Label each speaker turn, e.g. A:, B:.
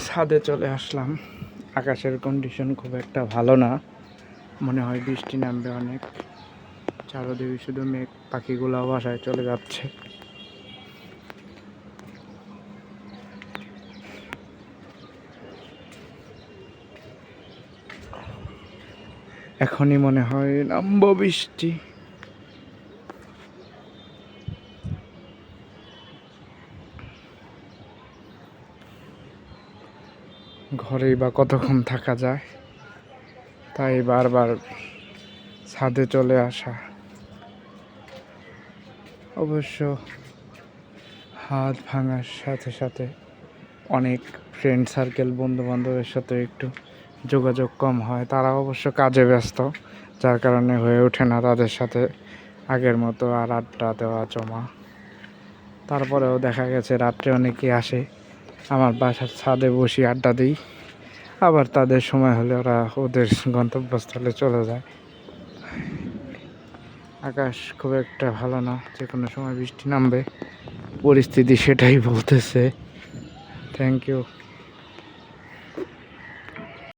A: ছাদে চলে আসলাম। আকাশের কন্ডিশন খুব একটা ভালো না, মনে হয় বৃষ্টি নামবে অনেক। চারদিকে শুধু মেঘ, পাখিগুলো বাসায় চলে যাচ্ছে। এখনই মনে হয় নামবো বৃষ্টি। ঘরেই বা কতক্ষণ থাকা যায়, তাই বারবার ছাদে চলে আসা। অবশ্য হাত ভাঙার সাথে সাথে অনেক ফ্রেন্ড সার্কেল, বন্ধু বান্ধবের সাথে একটু যোগাযোগ কম হয়। তারা অবশ্য কাজে ব্যস্ত, যার কারণে হয়ে ওঠে না তাদের সাথে আগের মতো আর আড্ডা দেওয়া জমা। তারপরেও দেখা গেছে রাত্রে অনেকে আসে, আমার বাসার ছাদে বসি আড্ডা দিই। আবার তাদের সময় হলে ওরা ওদের গন্তব্যস্থলে চলে যায়। আকাশ খুব একটা ভালো না, যে কোনো সময় বৃষ্টি নামবে, পরিস্থিতি সেটাই বলতেছে। Thank you.